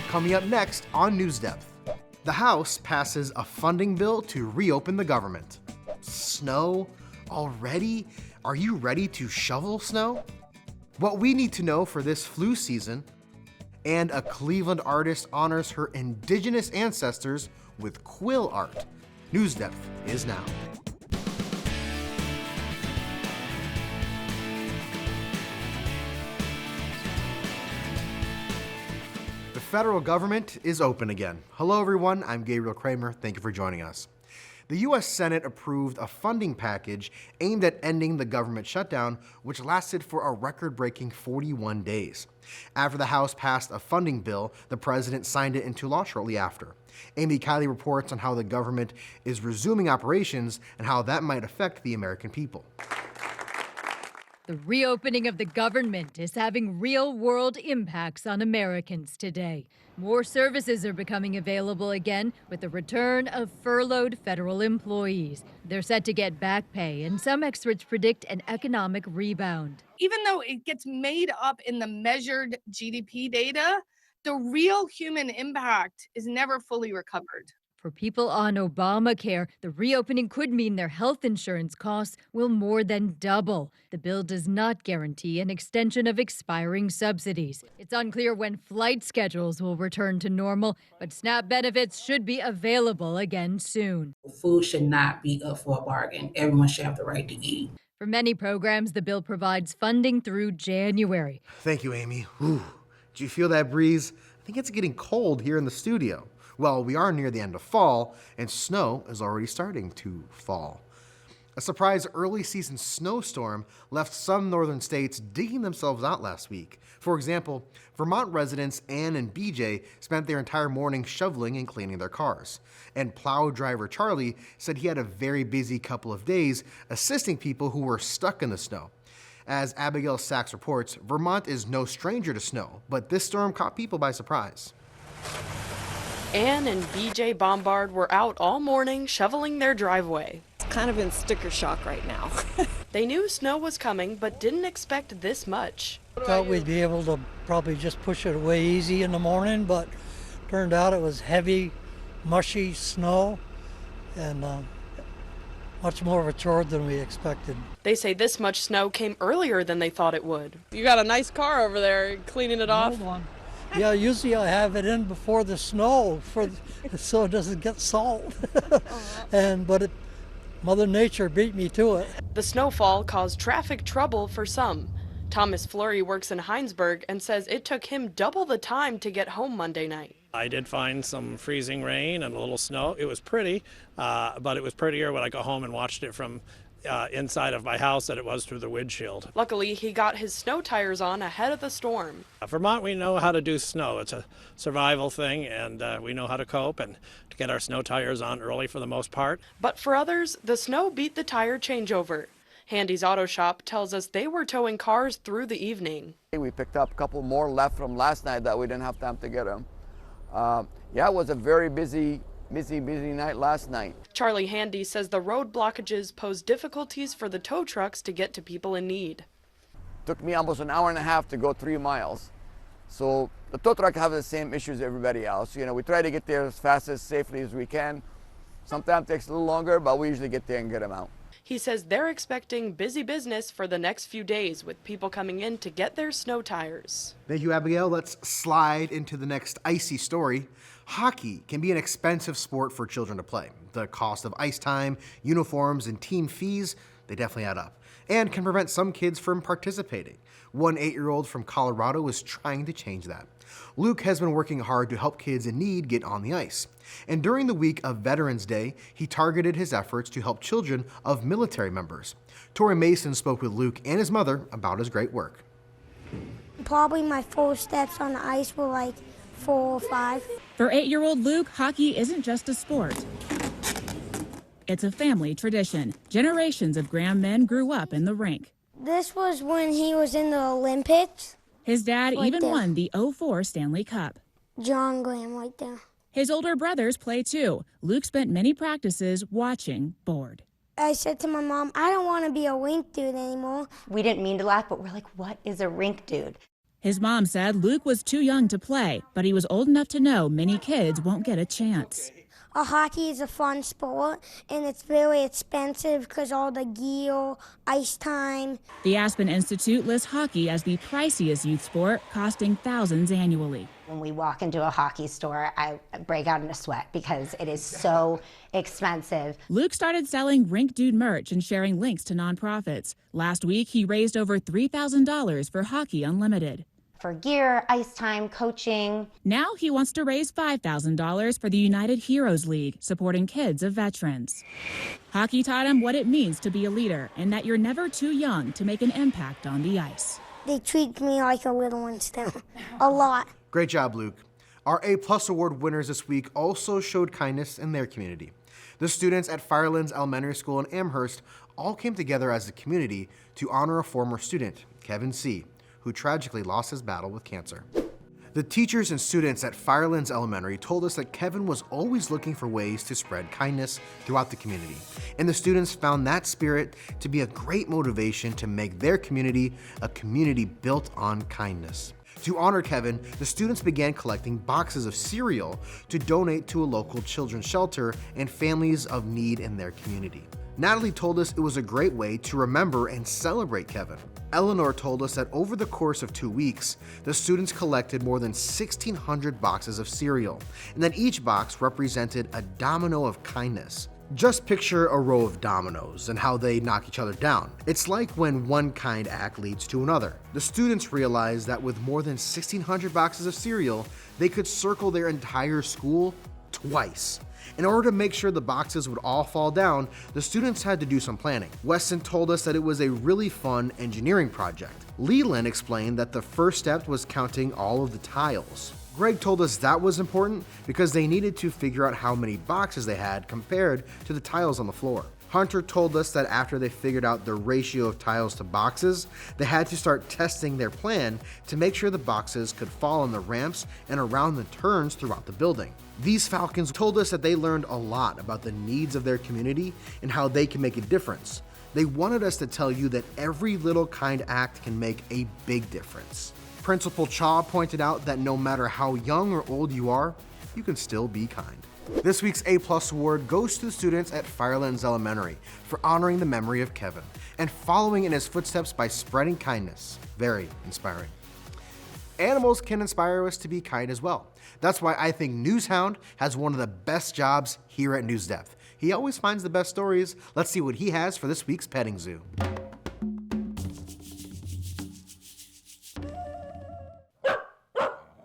Coming up next on NewsDepth. The House passes a funding bill to reopen the government. Snow? Already? Are you ready to shovel snow? What we need to know for this flu season, and a Cleveland artist honors her Indigenous ancestors with quill art. NewsDepth is now. The federal government is open again. Hello everyone, I'm Gabriel Kramer. Thank you for joining us. The U.S. Senate approved a funding package aimed at ending the government shutdown, which lasted for a record-breaking 41 days. After the House passed a funding bill, the president signed it into law shortly after. Amy Kiley reports on how the government is resuming operations and how that might affect the American people. The reopening of the government is having real-world impacts on Americans today. More services are becoming available again with the return of furloughed federal employees. They're set to get back pay, and some experts predict an economic rebound. Even though it gets made up in the measured GDP data, the real human impact is never fully recovered. For people on Obamacare, the reopening could mean their health insurance costs will more than double. The bill does not guarantee an extension of expiring subsidies. It's unclear when flight schedules will return to normal, but SNAP benefits should be available again soon. Food should not be up for a bargain. Everyone should have the right to eat. For many programs, the bill provides funding through January. Thank you, Amy. Ooh, did you feel that breeze? I think it's getting cold here in the studio. Well, we are near the end of fall, and snow is already starting to fall. A surprise early season snowstorm left some northern states digging themselves out last week. For example, Vermont residents Ann and BJ spent their entire morning shoveling and cleaning their cars. And plow driver Charlie said he had a very busy couple of days assisting people who were stuck in the snow. As Abigail Sachs reports, Vermont is no stranger to snow, but this storm caught people by surprise. Ann and BJ Bombard were out all morning shoveling their driveway. It's kind of in sticker shock right now. They knew snow was coming, but didn't expect this much. Thought we'd be able to probably just push it away easy in the morning, but turned out it was heavy, mushy snow, and much more of a chore than we expected. They say this much snow came earlier than they thought it would. You got a nice car over there cleaning it off. Hold on. Yeah, usually I have it in before the snow so it doesn't get salt. But Mother Nature beat me to it. The snowfall caused traffic trouble for some. Thomas Fleury works in Heinsberg and says it took him double the time to get home Monday night. I did find some freezing rain and a little snow. It was pretty, but it was prettier when I got home and watched it from inside of my house than it was through the windshield. Luckily, he got his snow tires on ahead of the storm. Vermont, we know how to do snow. It's a survival thing, and we know how to cope and to get our snow tires on early for the most part. But for others, the snow beat the tire changeover. Handy's Auto Shop tells us they were towing cars through the evening. We picked up a couple more left from last night that we didn't have time to get them. Yeah, it was a very busy night last night. Charlie Handy says the road blockages pose difficulties for the tow trucks to get to people in need. Took me almost an hour and a half to go 3 miles. So the tow truck have the same issues as everybody else. You know, we try to get there as fast as safely as we can. Sometimes it takes a little longer, but we usually get there and get them out. He says they're expecting busy business for the next few days with people coming in to get their snow tires. Thank you, Abigail. Let's slide into the next icy story. Hockey can be an expensive sport for children to play. The cost of ice time, uniforms, and team fees, they definitely add up, and can prevent some kids from participating. One 8-year-old from Colorado is trying to change that. Luke has been working hard to help kids in need get on the ice. And during the week of Veterans Day, he targeted his efforts to help children of military members. Tori Mason spoke with Luke and his mother about his great work. Probably my first steps on the ice were like 4 or 5. For 8-year-old Luke, hockey isn't just a sport. It's a family tradition. Generations of grandmen grew up in the rink. This was when he was in the Olympics. His dad even won the '04 Stanley Cup. John Graham right there. His older brothers play too. Luke spent many practices watching, bored. I said to my mom, I don't want to be a rink dude anymore. We didn't mean to laugh, but we're like, what is a rink dude? His mom said Luke was too young to play, but he was old enough to know many kids won't get a chance. Hockey is a fun sport, and it's very expensive because all the gear, ice time. The Aspen Institute lists hockey as the priciest youth sport, costing thousands annually. When we walk into a hockey store, I break out in a sweat because it is so expensive. Luke started selling Rink Dude merch and sharing links to nonprofits. Last week, he raised over $3,000 for Hockey Unlimited. For gear, ice time, coaching. Now he wants to raise $5,000 for the United Heroes League, supporting kids of veterans. Hockey taught him what it means to be a leader and that you're never too young to make an impact on the ice. They treat me like a little one still, a lot. Great job, Luke. Our A+ award winners this week also showed kindness in their community. The students at Firelands Elementary School in Amherst all came together as a community to honor a former student, Kevin C., who tragically lost his battle with cancer. The teachers and students at Firelands Elementary told us that Kevin was always looking for ways to spread kindness throughout the community, and the students found that spirit to be a great motivation to make their community a community built on kindness. To honor Kevin, the students began collecting boxes of cereal to donate to a local children's shelter and families of need in their community. Natalie told us it was a great way to remember and celebrate Kevin. Eleanor told us that over the course of 2 weeks, the students collected more than 1,600 boxes of cereal, and that each box represented a domino of kindness. Just picture a row of dominoes and how they knock each other down. It's like when one kind act leads to another. The students realized that with more than 1,600 boxes of cereal, they could circle their entire school twice. In order to make sure the boxes would all fall down, the students had to do some planning. Weston told us that it was a really fun engineering project. Leland explained that the first step was counting all of the tiles. Greg told us that was important because they needed to figure out how many boxes they had compared to the tiles on the floor. Hunter told us that after they figured out the ratio of tiles to boxes, they had to start testing their plan to make sure the boxes could fall on the ramps and around the turns throughout the building. These Falcons told us that they learned a lot about the needs of their community and how they can make a difference. They wanted us to tell you that every little kind act can make a big difference. Principal Chaw pointed out that no matter how young or old you are, you can still be kind. This week's A+ award goes to the students at Firelands Elementary for honoring the memory of Kevin and following in his footsteps by spreading kindness. Very inspiring. Animals can inspire us to be kind as well. That's why I think NewsHound has one of the best jobs here at NewsDepth. He always finds the best stories. Let's see what he has for this week's petting zoo.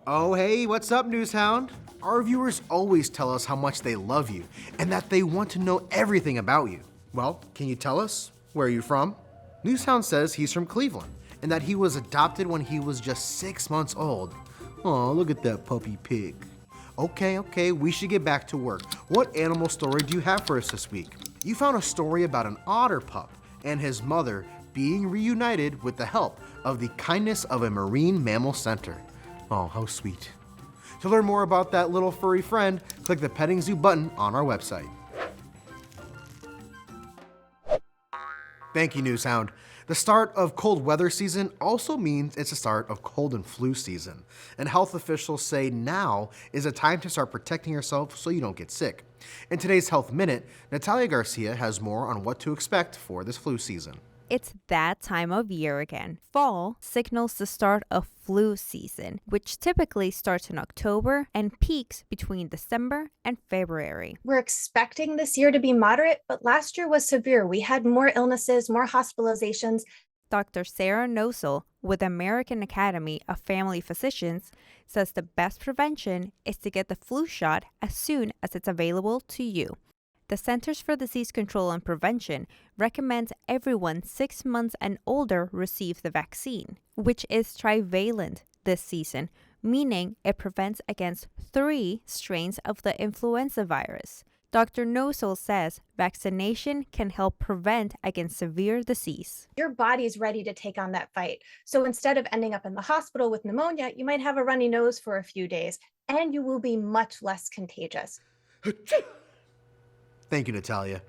Oh, hey, what's up, NewsHound? Our viewers always tell us how much they love you and that they want to know everything about you. Well, can you tell us? Where are you from? NewsHound says he's from Cleveland and that he was adopted when he was just 6 months old. Aw, look at that puppy pig. Okay, we should get back to work. What animal story do you have for us this week? You found a story about an otter pup and his mother being reunited with the help of the kindness of a marine mammal center. Oh, how sweet. To learn more about that little furry friend, click the Petting Zoo button on our website. Thank you, NewsHound. The start of cold weather season also means it's the start of cold and flu season. And health officials say now is a time to start protecting yourself so you don't get sick. In today's Health Minute, Natalia Garcia has more on what to expect for this flu season. It's that time of year again. Fall signals the start of flu season, which typically starts in October and peaks between December and February. We're expecting this year to be moderate, but last year was severe. We had more illnesses, more hospitalizations. Dr. Sarah Nosel with American Academy of Family Physicians says the best prevention is to get the flu shot as soon as it's available to you. The Centers for Disease Control and Prevention recommends everyone 6 months and older receive the vaccine, which is trivalent this season, meaning it prevents against 3 strains of the influenza virus. Dr. Nosel says vaccination can help prevent against severe disease. Your body's ready to take on that fight. So instead of ending up in the hospital with pneumonia, you might have a runny nose for a few days, and you will be much less contagious. Thank you, Natalia.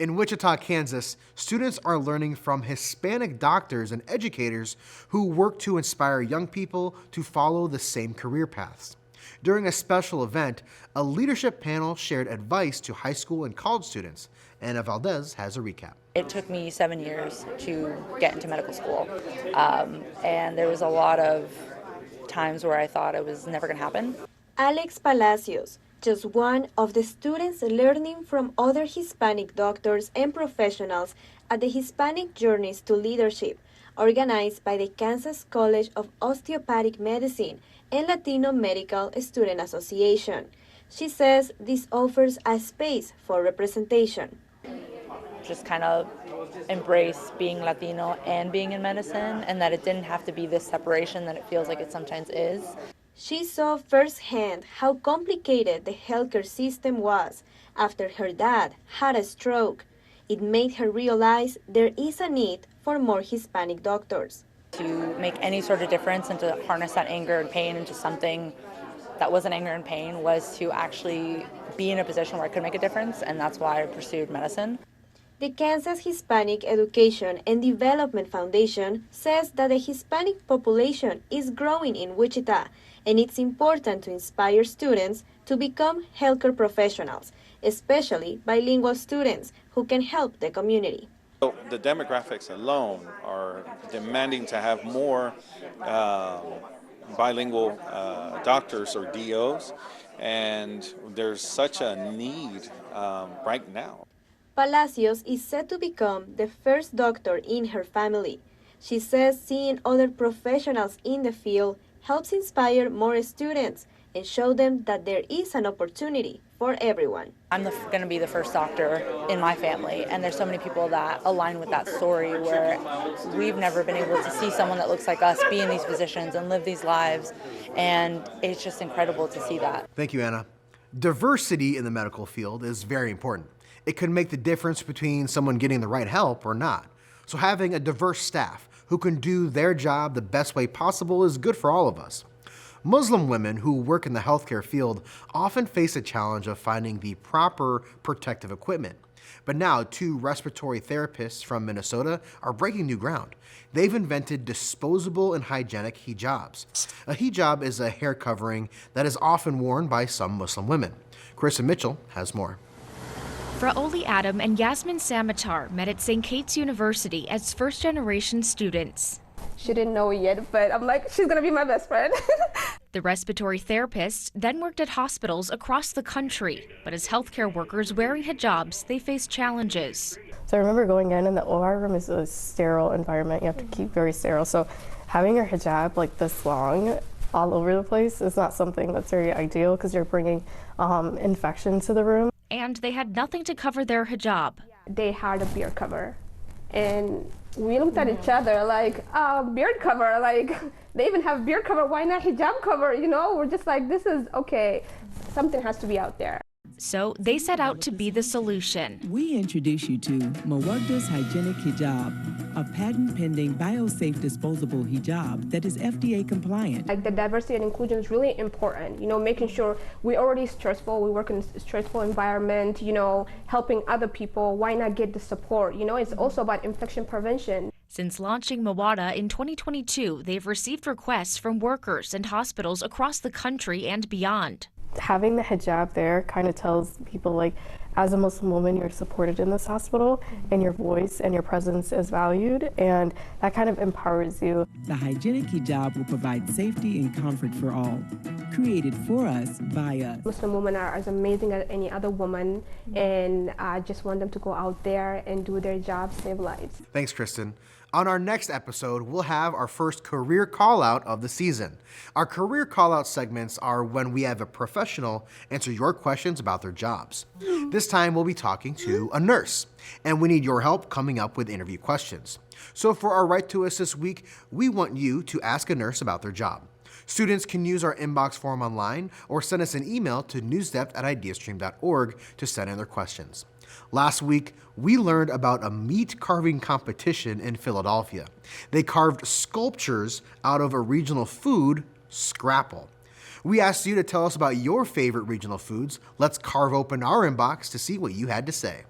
In Wichita, Kansas, students are learning from Hispanic doctors and educators who work to inspire young people to follow the same career paths. During a special event, a leadership panel shared advice to high school and college students. Anna Valdez has a recap. It took me 7 years to get into medical school, and there was a lot of times where I thought it was never going to happen. Alex Palacios, just one of the students learning from other Hispanic doctors and professionals at the Hispanic Journeys to Leadership, organized by the Kansas College of Osteopathic Medicine and Latino Medical Student Association. She says this offers a space for representation. Just kind of embrace being Latino and being in medicine, and that it didn't have to be this separation that it feels like it sometimes is. She saw firsthand how complicated the healthcare system was after her dad had a stroke. It made her realize there is a need for more Hispanic doctors. To make any sort of difference and to harness that anger and pain into something that wasn't anger and pain was to actually be in a position where I could make a difference, and that's why I pursued medicine. The Kansas Hispanic Education and Development Foundation says that the Hispanic population is growing in Wichita, and it's important to inspire students to become healthcare professionals, especially bilingual students who can help the community. So the demographics alone are demanding to have more bilingual doctors or DOs, and there's such a need right now. Palacios is set to become the first doctor in her family. She says seeing other professionals in the field helps inspire more students and show them that there is an opportunity for everyone. I'm going to be the first doctor in my family, and there's so many people that align with that story where we've never been able to see someone that looks like us be in these positions and live these lives, and it's just incredible to see that. Thank you, Anna. Diversity in the medical field is very important. It can make the difference between someone getting the right help or not. So having a diverse staff who can do their job the best way possible is good for all of us. Muslim women who work in the healthcare field often face a challenge of finding the proper protective equipment. But now, 2 respiratory therapists from Minnesota are breaking new ground. They've invented disposable and hygienic hijabs. A hijab is a hair covering that is often worn by some Muslim women. Carissa Mitchell has more. Fraoli Adam and Yasmin Samatar met at St. Kate's University as first-generation students. She didn't know yet, but I'm like, she's gonna be my best friend. The respiratory therapists then worked at hospitals across the country, but as healthcare workers wearing hijabs, they faced challenges. So I remember going in, and the OR room is a sterile environment. You have to keep very sterile. So having your hijab like this long all over the place is not something that's very ideal because you're bringing infection to the room. And they had nothing to cover their hijab. They had a beard cover, and we looked at each other like, beard cover, like they even have beard cover, why not hijab cover, you know? We're just like, this is okay, something has to be out there. So they set out to be the solution. We introduce you to Mawagda's Hygienic Hijab, a patent-pending biosafe disposable hijab that is FDA compliant. Like the diversity and inclusion is really important, you know, making sure we're already stressful, we work in a stressful environment, you know, helping other people, why not get the support? You know, it's also about infection prevention. Since launching Mawada in 2022, they've received requests from workers and hospitals across the country and beyond. Having the hijab there kind of tells people, like, as a Muslim woman, you're supported in this hospital, and your voice and your presence is valued, and that kind of empowers you. The hygienic hijab will provide safety and comfort for all. Created for us by us. Muslim women are as amazing as any other woman, and I just want them to go out there and do their job, save lives. Thanks, Kristen. On our next episode, we'll have our first career call-out of the season. Our career call-out segments are when we have a professional answer your questions about their jobs. This time, we'll be talking to a nurse, and we need your help coming up with interview questions. So for our Write to Us this week, we want you to ask a nurse about their job. Students can use our inbox form online or send us an email to newsdepth@ideastream.org to send in their questions. Last week, we learned about a meat carving competition in Philadelphia. They carved sculptures out of a regional food, scrapple. We asked you to tell us about your favorite regional foods. Let's carve open our inbox to see what you had to say.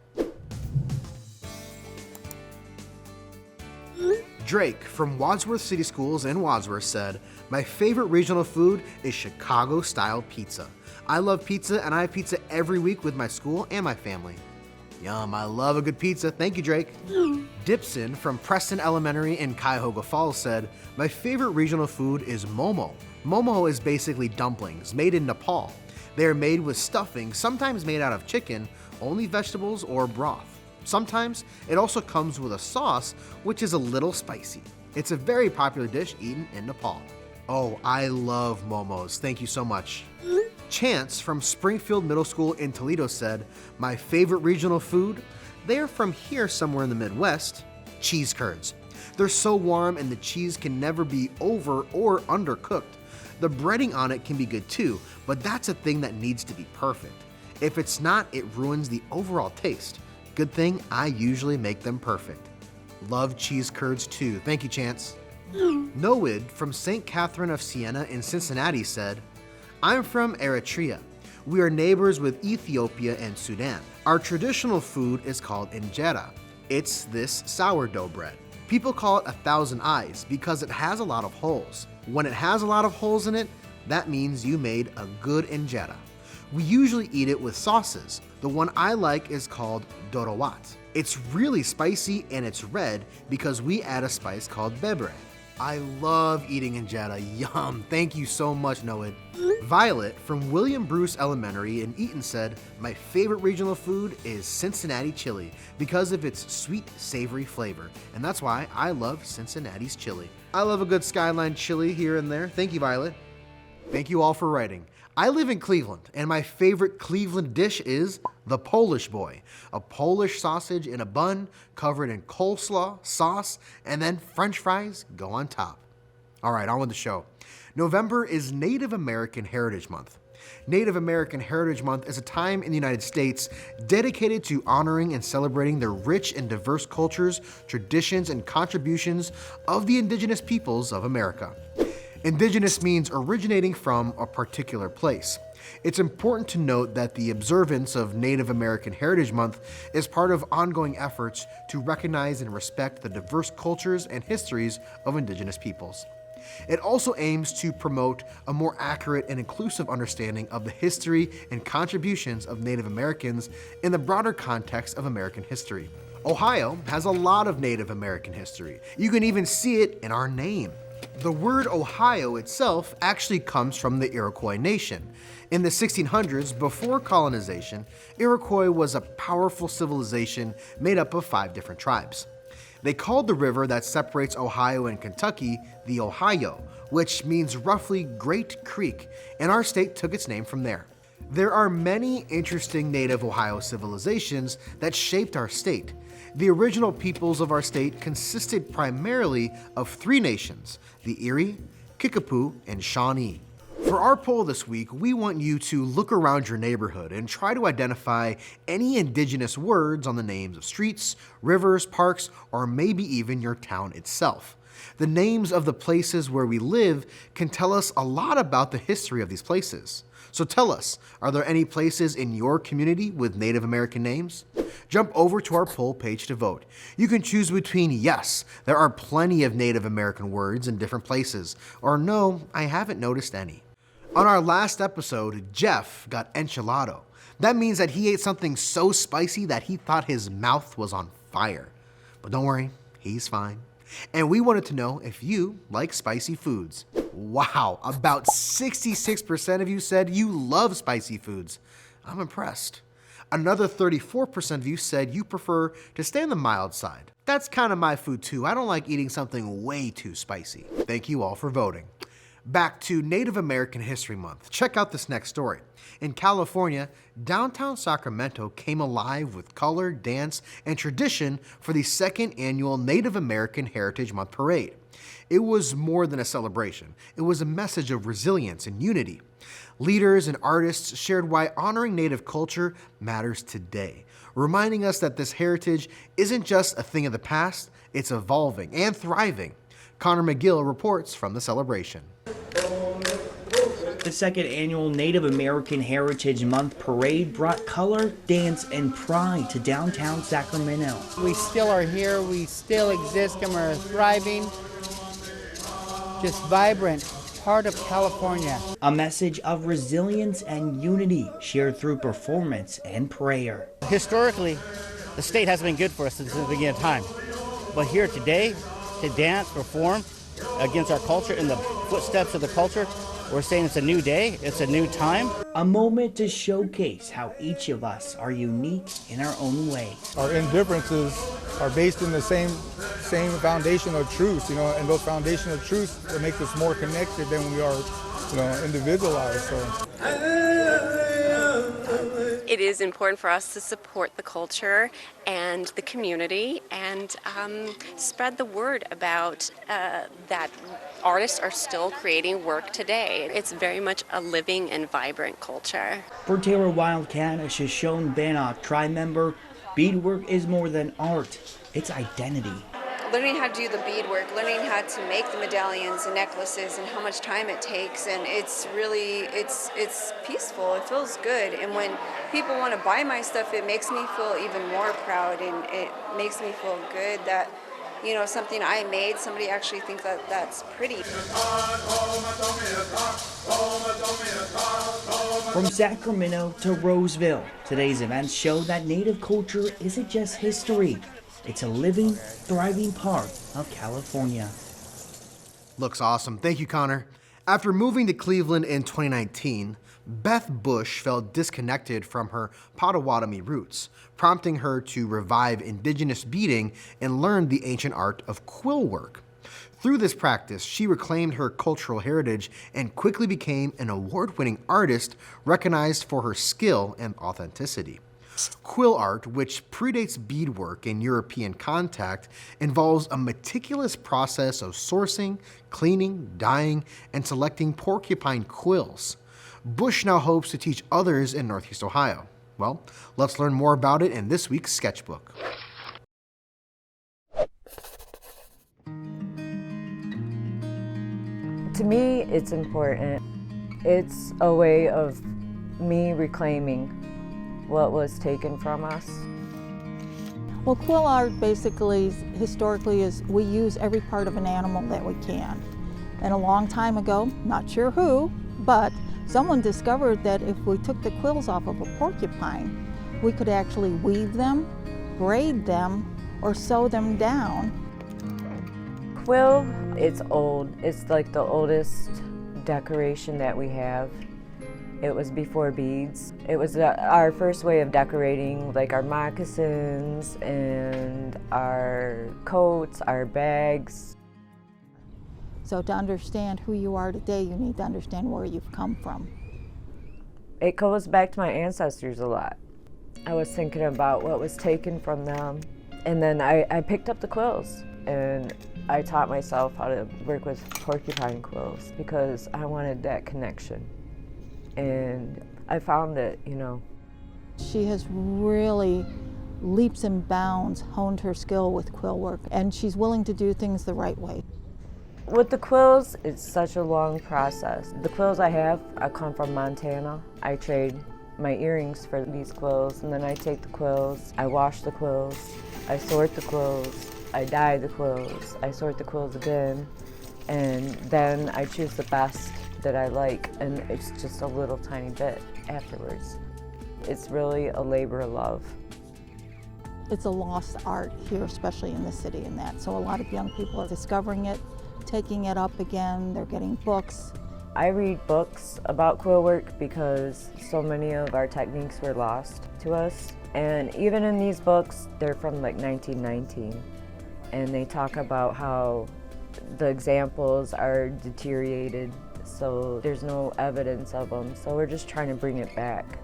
Drake from Wadsworth City Schools in Wadsworth said, "My favorite regional food is Chicago-style pizza. I love pizza and I have pizza every week with my school and my family." Yum, I love a good pizza. Thank you, Drake. Dipson from Preston Elementary in Cuyahoga Falls said, "My favorite regional food is momo. Momo is basically dumplings made in Nepal. They are made with stuffing, sometimes made out of chicken, only vegetables, or broth. Sometimes it also comes with a sauce, which is a little spicy. It's a very popular dish eaten in Nepal." Oh, I love momos. Thank you so much. Chance from Springfield Middle School in Toledo said, "My favorite regional food? They are from here somewhere in the Midwest. Cheese curds. They're so warm and the cheese can never be over or undercooked. The breading on it can be good too, but that's a thing that needs to be perfect. If it's not, it ruins the overall taste. Good thing I usually make them perfect. Love cheese curds too." Thank you, Chance. Noid from St. Catherine of Siena in Cincinnati said, "I'm from Eritrea. We are neighbors with Ethiopia and Sudan. Our traditional food is called injera. It's this sourdough bread. People call it 1,000 eyes because it has a lot of holes. When it has a lot of holes in it, that means you made a good injera. We usually eat it with sauces. The one I like is called dorowat. It's really spicy and it's red because we add a spice called bebre. I love eating injera. Yum. Thank you so much, Noed." Violet from William Bruce Elementary in Eaton said, "My favorite regional food is Cincinnati chili because of its sweet, savory flavor. And that's why I love Cincinnati's chili. I love a good Skyline chili here and there." Thank you, Violet. Thank you all for writing. I live in Cleveland, and my favorite Cleveland dish is the Polish boy, a Polish sausage in a bun covered in coleslaw, sauce, and then French fries go on top. All right, on with the show. November is Native American Heritage Month. Native American Heritage Month is a time in the United States dedicated to honoring and celebrating the rich and diverse cultures, traditions, and contributions of the indigenous peoples of America. Indigenous means originating from a particular place. It's important to note that the observance of Native American Heritage Month is part of ongoing efforts to recognize and respect the diverse cultures and histories of indigenous peoples. It also aims to promote a more accurate and inclusive understanding of the history and contributions of Native Americans in the broader context of American history. Ohio has a lot of Native American history. You can even see it in our name. The word Ohio itself actually comes from the Iroquois nation. In the 1600s, before colonization, Iroquois was a powerful civilization made up of 5 different tribes. They called the river that separates Ohio and Kentucky the Ohio, which means roughly Great Creek, and our state took its name from there. There are many interesting native Ohio civilizations that shaped our state. The original peoples of our state consisted primarily of 3 nations, the Erie, Kickapoo, and Shawnee. For our poll this week, we want you to look around your neighborhood and try to identify any indigenous words on the names of streets, rivers, parks, or maybe even your town itself. The names of the places where we live can tell us a lot about the history of these places. So tell us, are there any places in your community with Native American names? Jump over to our poll page to vote. You can choose between yes, there are plenty of Native American words in different places, or no, I haven't noticed any. On our last episode, Jeff got enchilado. That means that he ate something so spicy that he thought his mouth was on fire. But don't worry, he's fine. And we wanted to know if you like spicy foods. Wow, about 66% of you said you love spicy foods. I'm impressed. Another 34% of you said you prefer to stay on the mild side. That's kind of my food too. I don't like eating something way too spicy. Thank you all for voting. Back to Native American History Month. Check out this next story. In California, downtown Sacramento came alive with color, dance, and tradition for the 2nd annual Native American Heritage Month Parade. It was more than a celebration. It was a message of resilience and unity. Leaders and artists shared why honoring Native culture matters today, reminding us that this heritage isn't just a thing of the past, it's evolving and thriving. Connor McGill reports from the celebration. The second annual Native American Heritage Month parade brought color, dance, and pride to downtown Sacramento. We still are here, we still exist, and we're thriving, just vibrant, part of California. A message of resilience and unity shared through performance and prayer. Historically, the state has been good for us since the beginning of time. But here today, to dance, perform against our culture, in the footsteps of the culture, we're saying it's a new day, it's a new time. A moment to showcase how each of us are unique in our own way. Our indifferences are based in the same foundational truths, and those foundational truths that make us more connected than we are, individualized. So. It is important for us to support the culture and the community and spread the word about that artists are still creating work today. It's very much a living and vibrant culture. For Taylor Wildcat, a Shoshone-Bannock tribe member, beadwork is more than art, it's identity. Learning how to do the beadwork, learning how to make the medallions and necklaces and how much time it takes, and it's really, it's peaceful, it feels good, and when people want to buy my stuff, it makes me feel even more proud, and it makes me feel good that, something I made, somebody actually thinks that that's pretty. From Sacramento to Roseville, today's events show that Native culture isn't just history. It's a living, thriving part of California. Looks awesome. Thank you, Connor. After moving to Cleveland in 2019, Beth Bush felt disconnected from her Potawatomi roots, prompting her to revive Indigenous beading and learn the ancient art of quill work. Through this practice, she reclaimed her cultural heritage and quickly became an award-winning artist recognized for her skill and authenticity. Quill art, which predates beadwork in European contact, involves a meticulous process of sourcing, cleaning, dyeing, and selecting porcupine quills. Bush now hopes to teach others in Northeast Ohio. Well, let's learn more about it in this week's sketchbook. To me, it's important. It's a way of me reclaiming what was taken from us. Well, quill art basically, historically, is we use every part of an animal that we can. And a long time ago, not sure who, but someone discovered that if we took the quills off of a porcupine, we could actually weave them, braid them, or sew them down. Quill, it's old. It's like the oldest decoration that we have. It was before beads. It was our first way of decorating, like our moccasins and our coats, our bags. So to understand who you are today, you need to understand where you've come from. It goes back to my ancestors a lot. I was thinking about what was taken from them, and then I picked up the quills, and I taught myself how to work with porcupine quills because I wanted that connection. And I found that, She has really leaps and bounds honed her skill with quill work, and she's willing to do things the right way. With the quills, it's such a long process. The quills I come from Montana. I trade my earrings for these quills, and then I take the quills, I wash the quills, I sort the quills, I dye the quills, I sort the quills again, and then I choose the best that I like, and it's just a little tiny bit afterwards. It's really a labor of love. It's a lost art here, especially in the city and that. So a lot of young people are discovering it, taking it up again, they're getting books. I read books about quill work because so many of our techniques were lost to us. And even in these books, they're from like 1919. And they talk about how the examples are deteriorated, so there's no evidence of them. So we're just trying to bring it back.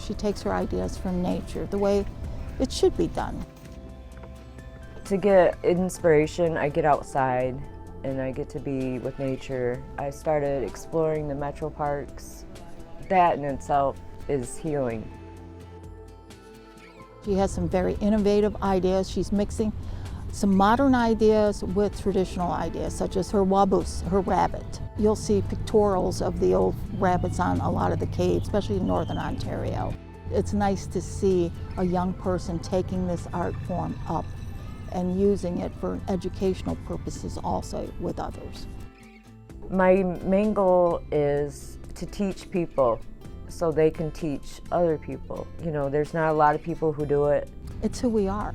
She takes her ideas from nature, the way it should be done. To get inspiration, I get outside and I get to be with nature. I started exploring the metro parks. That in itself is healing. She has some very innovative ideas. She's mixing some modern ideas with traditional ideas, such as her wabus, her rabbit. You'll see pictorials of the old rabbits on a lot of the caves, especially in Northern Ontario. It's nice to see a young person taking this art form up and using it for educational purposes also with others. My main goal is to teach people so they can teach other people. You know, there's not a lot of people who do it. It's who we are.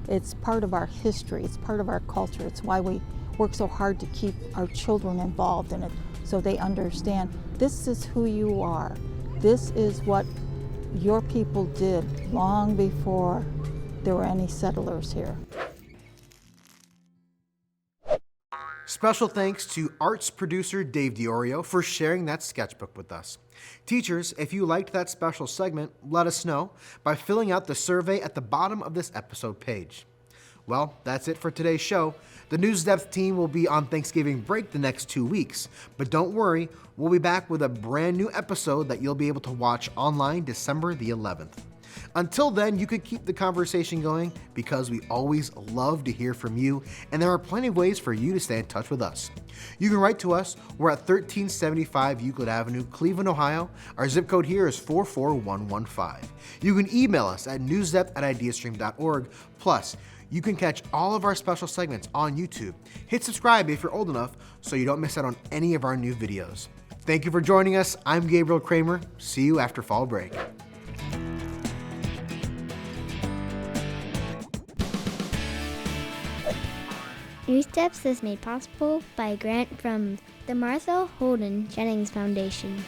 It's part of our history, it's part of our culture. It's why we work so hard to keep our children involved in it so they understand this is who you are. This is what your people did long before there were any settlers here. Special thanks to arts producer Dave Diorio for sharing that sketchbook with us. Teachers, if you liked that special segment, let us know by filling out the survey at the bottom of this episode page. Well, that's it for today's show. The NewsDepth team will be on Thanksgiving break the next 2 weeks, but don't worry, we'll be back with a brand new episode that you'll be able to watch online December the 11th. Until then, you could keep the conversation going because we always love to hear from you, and there are plenty of ways for you to stay in touch with us. You can write to us. We're at 1375 Euclid Avenue, Cleveland, Ohio. Our zip code here is 44115. You can email us at newsdepth@ideastream.org. Plus, you can catch all of our special segments on YouTube. Hit subscribe if you're old enough so you don't miss out on any of our new videos. Thank you for joining us. I'm Gabriel Kramer. See you after fall break. NewsDepth is made possible by a grant from the Martha Holden Jennings Foundation.